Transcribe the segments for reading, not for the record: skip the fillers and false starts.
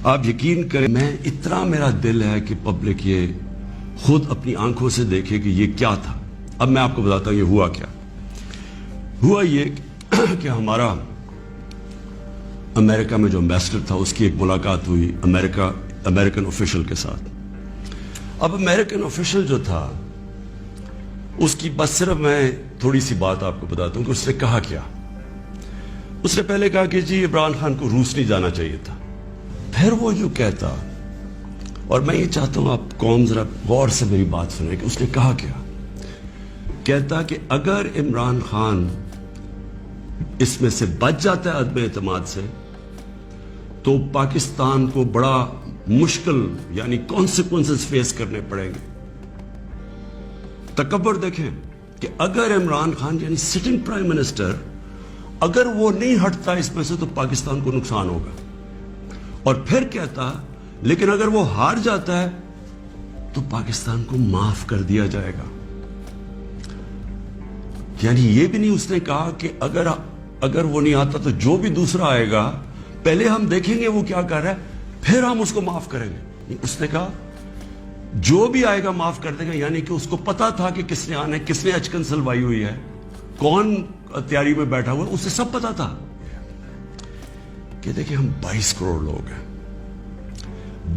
آپ یقین کریں میں اتنا میرا دل ہے کہ پبلک یہ خود اپنی آنکھوں سے دیکھے کہ یہ کیا تھا. اب میں آپ کو بتاتا ہوں یہ ہوا کیا. ہوا یہ کہ ہمارا امریکہ میں جو امبیسڈر تھا اس کی ایک ملاقات ہوئی امریکن آفیشل کے ساتھ. اب امریکن آفیشل جو تھا اس کی بس صرف میں تھوڑی سی بات آپ کو بتاتا ہوں کہ اس نے کہا کیا. اس نے پہلے کہا کہ جی عمران خان کو روس نہیں جانا چاہیے تھا. پھر وہ جو کہتا, اور میں یہ چاہتا ہوں آپ قوم ذرا غور سے میری بات سنیں کہ اس نے کہا کیا. کہتا کہ اگر عمران خان اس میں سے بچ جاتا ہے عدم اعتماد سے تو پاکستان کو بڑا مشکل یعنی کانسیکوینسز فیس کرنے پڑیں گے. تکبر دیکھیں کہ اگر عمران خان یعنی سٹنگ پرائم منسٹر اگر وہ نہیں ہٹتا اس میں سے تو پاکستان کو نقصان ہوگا. اور پھر کہتا لیکن اگر وہ ہار جاتا ہے تو پاکستان کو معاف کر دیا جائے گا. یعنی یہ بھی نہیں اس نے کہا کہ اگر وہ نہیں آتا تو جو بھی دوسرا آئے گا پہلے ہم دیکھیں گے وہ کیا کر رہا ہے پھر ہم اس کو معاف کریں گے. اس نے کہا جو بھی آئے گا معاف کر دے گا. یعنی کہ اس کو پتا تھا کہ کس نے آنا ہے, کس نے اچکن سلوائی ہوئی ہے, کون تیاری میں بیٹھا ہوا ہے, اسے سب پتا تھا. کہ دیکھیں ہم 22 کروڑ لوگ ہیں.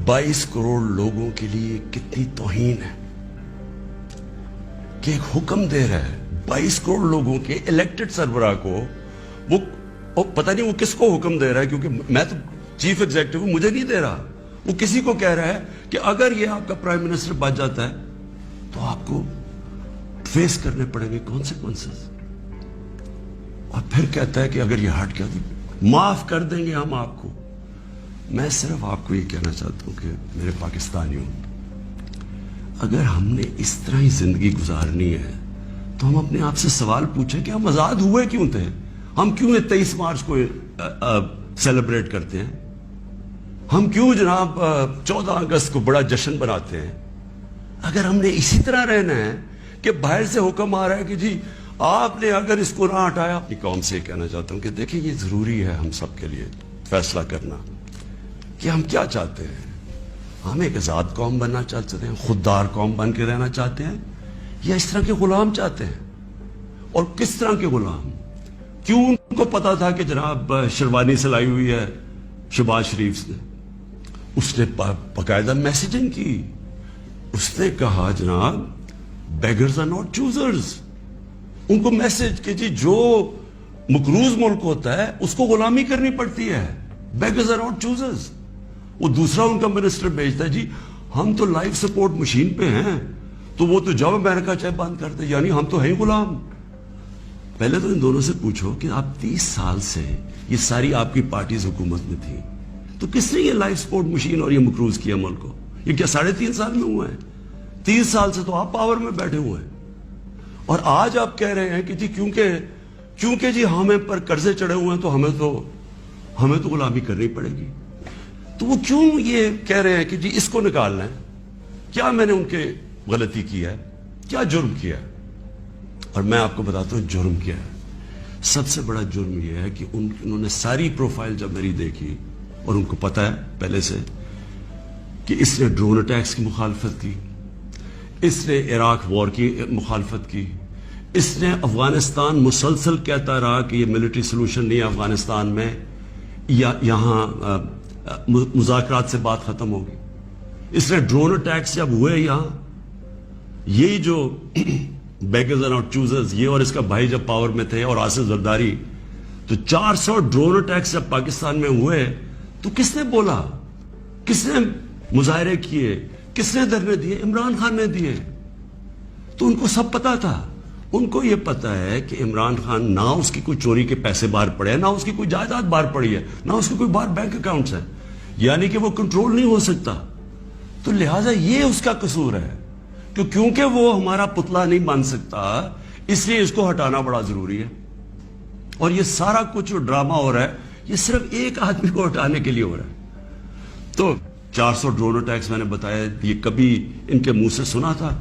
22 کروڑ لوگوں کے لیے کتنی توہین ہے کہ ایک حکم دے رہا ہے 22 کروڑ لوگوں کے الیکٹڈ سربراہ کو. وہ پتہ نہیں وہ کس کو حکم دے رہا ہے کیونکہ میں تو چیف ایگزیکٹو ہوں, مجھے نہیں دے رہا. وہ کسی کو کہہ رہا ہے کہ اگر یہ آپ کا پرائم منسٹر بچ جاتا ہے تو آپ کو فیس کرنے پڑیں گے کانسیکوینسز. اور پھر کہتا ہے کہ اگر یہ ہٹ گیا تو معاف کر دیں گے ہم آپ کو. میں صرف آپ کو یہ کہنا چاہتا ہوں کہ میرے پاکستانیوں, اگر ہم نے اس طرح ہی زندگی گزارنی ہے تو ہم اپنے آپ سے سوال پوچھیں کہ ہم آزاد ہوئے کیوں تھے. ہم کیوں 23 مارچ کو سیلیبریٹ کرتے ہیں, ہم کیوں جناب 14 اگست کو بڑا جشن بناتے ہیں. اگر ہم نے اسی طرح رہنا ہے کہ باہر سے حکم آ رہا ہے کہ جی آپ نے اگر اس کو نہ ہٹایا. اپنی قوم سے یہ کہنا چاہتا ہوں کہ دیکھیں یہ ضروری ہے ہم سب کے لیے فیصلہ کرنا کہ ہم کیا چاہتے ہیں. ہم ایک آزاد قوم بننا چاہتے ہیں, خوددار قوم بن کے رہنا چاہتے ہیں, یا اس طرح کے غلام چاہتے ہیں. اور کس طرح کے غلام. کیوں ان کو پتا تھا کہ جناب شیروانی سلائی ہوئی ہے شہباز شریف نے. اس نے باقاعدہ میسیجنگ کی. اس نے کہا جناب بیگرز آر ناٹ چوزرز. ان کو میسج کہ جی جو مقروض ملک ہوتا ہے اس کو غلامی کرنی پڑتی ہے. Beggars are not choosers. وہ دوسرا ان کا منسٹر بھیجتا ہے جی ہم تو لائف سپورٹ مشین پہ ہیں تو وہ تو جب امریکہ چاہے بند کرتے, یعنی ہم تو ہیں غلام. پہلے تو ان دونوں سے پوچھو کہ آپ 30 سال سے یہ ساری آپ کی پارٹیز حکومت میں تھی تو کس نے یہ لائف سپورٹ مشین اور یہ مقروض کیا ملک کو. یہ کیا 3.5 سال میں ہوا ہے؟ 30 سال سے تو آپ پاور میں بیٹھے ہوئے ہیں. اور آج آپ کہہ رہے ہیں کہ جی کیونکہ جی ہمیں پر قرضے چڑھے ہوئے ہیں تو ہمیں تو غلامی کرنی پڑے گی. تو وہ کیوں یہ کہہ رہے ہیں کہ جی اس کو نکالنا ہے. کیا میں نے ان کے غلطی کی ہے, کیا جرم کیا ہے؟ اور میں آپ کو بتاتا ہوں جرم کیا ہے. سب سے بڑا جرم یہ ہے کہ انہوں نے ساری پروفائل جب میری دیکھی اور ان کو پتا ہے پہلے سے کہ اس نے ڈرون اٹیکس کی مخالفت کی, اس نے عراق وار کی مخالفت کی, اس نے افغانستان مسلسل کہتا رہا کہ یہ ملٹری سلوشن نہیں ہے افغانستان میں, یا یہاں مذاکرات سے بات ختم ہوگی. اس نے ڈرون اٹیکس جب ہوئے یہاں, یہی جو بیگرز آر ناٹ چوزرز یہ اور اس کا بھائی جب پاور میں تھے اور آصف زرداری, تو 400 ڈرون اٹیکس جب پاکستان میں ہوئے تو کس نے بولا, کس نے مظاہرے کیے, کس نے دھرنے دیے؟ عمران خان نے دیے. تو ان کو سب پتا تھا. ان کو یہ پتا ہے کہ عمران خان نہ اس کی کوئی چوری کے پیسے باہر پڑے, نہ اس کی کوئی جائیداد باہر پڑی ہے, نہ اس کے کوئی باہر بینک اکاؤنٹس ہیں, یعنی کہ وہ کنٹرول نہیں ہو سکتا. تو لہٰذا یہ اس کا قصور ہے کہ کیونکہ وہ ہمارا پتلا نہیں بن سکتا اس لیے اس کو ہٹانا بڑا ضروری ہے. اور یہ سارا کچھ جو ڈرامہ ہو رہا ہے یہ صرف ایک آدمی کو ہٹانے کے لیے ہو رہا ہے. تو 400 ڈرون اٹیکس میں نے بتایا, یہ کبھی ان کے منہ سے سنا تھا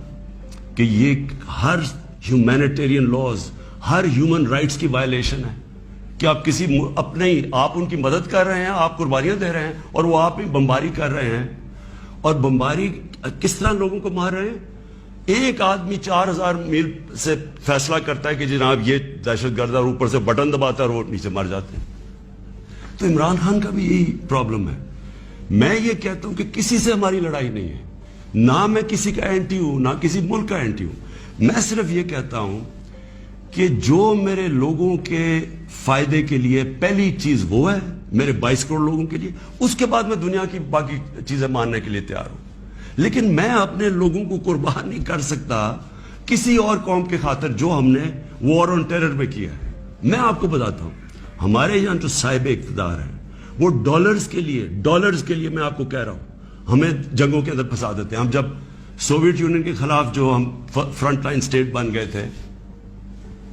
کہ یہ ہر ہیومینیٹیرین لاز, ہر ہیومن رائٹس کی وائلیشن ہے کہ آپ کسی اپنے ہی آپ ان کی مدد کر رہے ہیں, آپ قربانیاں دے رہے ہیں, اور وہ آپ ہی بمباری کر رہے ہیں. اور بمباری کس طرح لوگوں کو مار رہے ہیں؟ ایک آدمی 4000 میل سے فیصلہ کرتا ہے کہ جناب یہ دہشت گرد, اور اوپر سے بٹن دباتا ہے اور وہ نیچے مر جاتے ہیں. تو عمران خان کا بھی یہی پرابلم ہے. میں یہ کہتا ہوں کہ کسی سے ہماری لڑائی نہیں ہے, نہ میں کسی کا اینٹی ہوں, نہ کسی ملک کا اینٹی ہوں. میں صرف یہ کہتا ہوں کہ جو میرے لوگوں کے فائدے کے لیے پہلی چیز وہ ہے, میرے 22 کروڑ لوگوں کے لیے, اس کے بعد میں دنیا کی باقی چیزیں ماننے کے لیے تیار ہوں. لیکن میں اپنے لوگوں کو قربان نہیں کر سکتا کسی اور قوم کے خاطر جو ہم نے وار آن ٹیرر میں کیا ہے. میں آپ کو بتاتا ہوں, ہمارے یہاں جو صاحب اقتدار ہیں وہ ڈالرز کے لیے میں آپ کو کہہ رہا ہوں ہمیں جنگوں کے اندر پھنسا دیتے ہیں. ہم جب سوویت یونین کے خلاف جو ہم فرنٹ لائن سٹیٹ بن گئے تھے,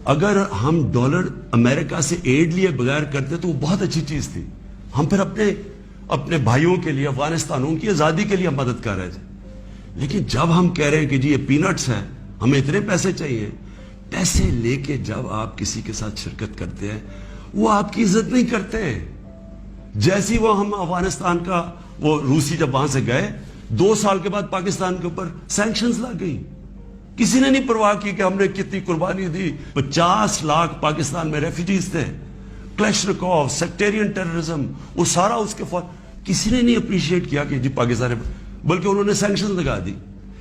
اگر ہم ڈالر امریکہ سے ایڈ لیے بغیر کرتے تو وہ بہت اچھی چیز تھی. ہم پھر اپنے بھائیوں کے لیے, افغانستانوں کی آزادی کے لیے مدد کر رہے تھے. لیکن جب ہم کہہ رہے ہیں کہ جی یہ پینٹس ہے, ہمیں اتنے پیسے چاہیے, پیسے لے کے جب آپ کسی کے ساتھ شرکت کرتے ہیں وہ آپ کی عزت نہیں کرتے. جیسی وہ ہم افغانستان کا وہ روسی جب وہاں سے گئے 2 سال کے بعد پاکستان کے اوپر سینکشنز لگ گئی. کسی نے نہیں پرواہ کی کہ ہم نے کتنی قربانی دی. 50 لاکھ پاکستان میں ریفیوجیز تھے, کلیشنکوف, سیکٹیرین ٹیررزم, وہ سارا اس کے کسی نے نہیں اپریشیٹ کیا کہ جی پاکستان, بلکہ انہوں نے سینکشن لگا دی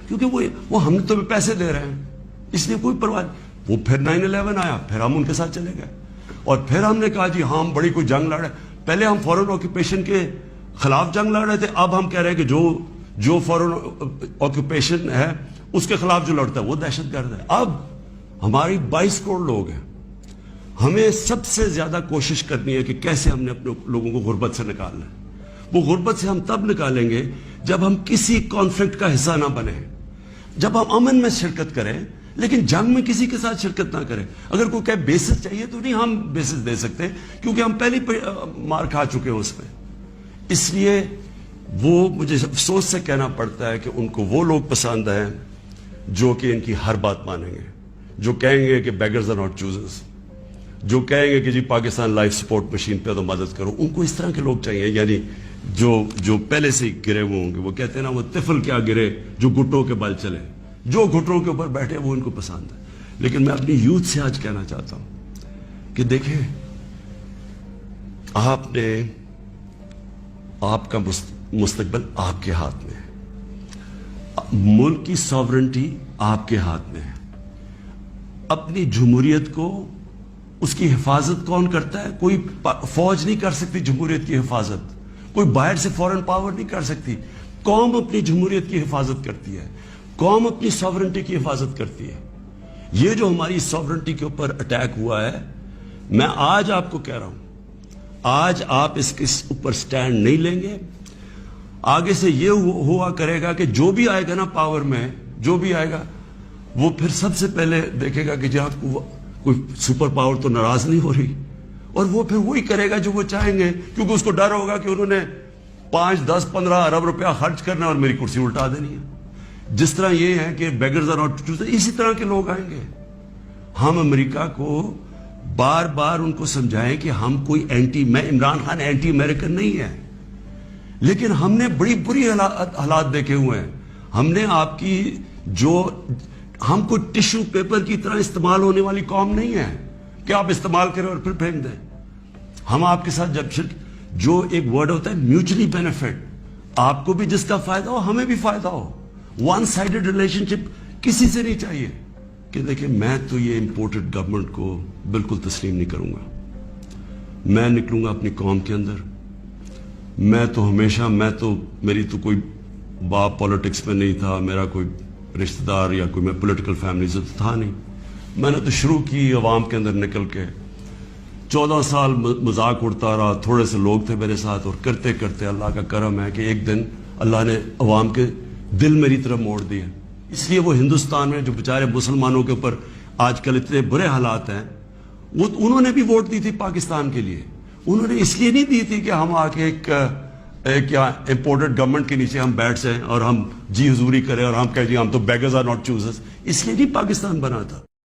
کیونکہ وہ ہم تو پیسے دے رہے ہیں, اس لیے کوئی پرواہ نہیں. وہ پھر 9/11 آیا, پھر ہم ان کے ساتھ چلے گئے, اور پھر ہم نے کہا جی ہاں ہم بڑی کوئی جنگ لڑ رہے ہیں. پہلے ہم فورن آکوپیشن کے خلاف جنگ لڑ رہے تھے, اب ہم کہہ رہے ہیں کہ جو فورن آکوپیشن ہے اس کے خلاف جو لڑتا ہے وہ دہشت گرد ہے. اب ہماری 22 کروڑ لوگ ہیں, ہمیں سب سے زیادہ کوشش کرنی ہے کہ کیسے ہم نے اپنے لوگوں کو غربت سے نکالنا ہے. وہ غربت سے ہم تب نکالیں گے جب ہم کسی کانفلکٹ کا حصہ نہ بنیں, جب ہم امن میں شرکت کریں, لیکن جنگ میں کسی کے ساتھ شرکت نہ کریں. اگر کوئی کہے بیسس چاہیے تو نہیں, ہم بیسس دے سکتے کیونکہ ہم پہلے مار کھا چکے ہیں اس پہ. اس لیے وہ مجھے افسوس سے کہنا پڑتا ہے کہ ان کو وہ لوگ پسند ہیں جو کہ ان کی ہر بات مانیں گے, جو کہیں گے کہ بیگرز آر ناٹ چوزرز, جو کہیں گے کہ جی پاکستان لائف سپورٹ مشین پہ تو مدد کرو. ان کو اس طرح کے لوگ چاہیے, یعنی جو پہلے سے گرے ہوئے ہوں گے. وہ کہتے ہیں نا وہ طفل کیا گرے جو گھٹوں کے بل چلے, جو گھٹوں کے اوپر بیٹھے وہ ان کو پسند ہے. لیکن میں اپنی یوتھ سے آج کہنا چاہتا ہوں کہ دیکھیں, آپ کا مستقبل آپ کے ہاتھ میں ہے, ملک کی ساورنٹی آپ کے ہاتھ میں ہے. اپنی جمہوریت کو, اس کی حفاظت کون کرتا ہے؟ کوئی فوج نہیں کر سکتی جمہوریت کی حفاظت, کوئی باہر سے فورن پاور نہیں کر سکتی. قوم اپنی جمہوریت کی حفاظت کرتی ہے, قوم اپنی ساورنٹی کی حفاظت کرتی ہے. یہ جو ہماری ساورنٹی کے اوپر اٹیک ہوا ہے, میں آج آپ کو کہہ رہا ہوں, آج آپ اس کے اوپر سٹینڈ نہیں لیں گے, آگے سے یہ ہوا کرے گا کہ جو بھی آئے گا نا پاور میں, جو بھی آئے گا وہ پھر سب سے پہلے دیکھے گا کہ جی آپ کو کوئی سپر پاور تو ناراض نہیں ہو رہی, اور وہ پھر وہی کرے گا جو وہ چاہیں گے, کیونکہ اس کو ڈر ہوگا کہ انہوں نے 5, 10, 15 ارب روپیہ خرچ کرنا اور میری کرسی الٹا دینی ہے. جس طرح یہ ہے کہ بیگرز آر ناٹ چوزرز, اسی طرح کے لوگ آئیں گے. ہم امریکہ کو بار بار ان کو سمجھائیں کہ ہم کوئی میں عمران خان اینٹی امریکن نہیں ہے, لیکن ہم نے بڑی بری حالات دیکھے ہوئے ہیں. ہم نے آپ کی ہم کوئی ٹشو پیپر کی طرح استعمال ہونے والی قوم نہیں ہے کہ آپ استعمال کریں اور پھر پھینک دیں. ہم آپ کے ساتھ جو ایک ورڈ ہوتا ہے میوچلی بینیفٹ, آپ کو بھی جس کا فائدہ ہو ہمیں بھی فائدہ ہو. ون سائیڈڈ ریلیشن شپ کسی سے نہیں چاہیے. کہ دیکھیں, میں تو یہ امپورٹڈ گورنمنٹ کو بالکل تسلیم نہیں کروں گا. میں نکلوں گا اپنی قوم کے اندر. میں تو ہمیشہ میری تو کوئی باپ پالیٹکس میں نہیں تھا, میرا کوئی رشتہ دار یا کوئی میں پولیٹیکل فیملی سے تھا نہیں. میں نے تو شروع کی عوام کے اندر نکل کے, 14 سال مذاق اڑتا رہا. تھوڑے سے لوگ تھے میرے ساتھ, اور کرتے کرتے اللہ کا کرم ہے کہ ایک دن اللہ نے عوام کے دل میری طرف موڑ دیے. اس لیے وہ ہندوستان میں جو بیچارے مسلمانوں کے اوپر آج کل اتنے برے حالات ہیں, وہ انہوں نے بھی ووٹ دی تھی پاکستان کے لیے. انہوں نے اس لیے نہیں دی تھی کہ ہم آ کے ایک امپورٹڈ گورنمنٹ کے نیچے ہم بیٹھ جائیں اور ہم جی حضوری کریں اور ہم کہیں جی ہم تو بیگرز آر ناٹ چوزرز. اس لیے نہیں پاکستان بنا تھا.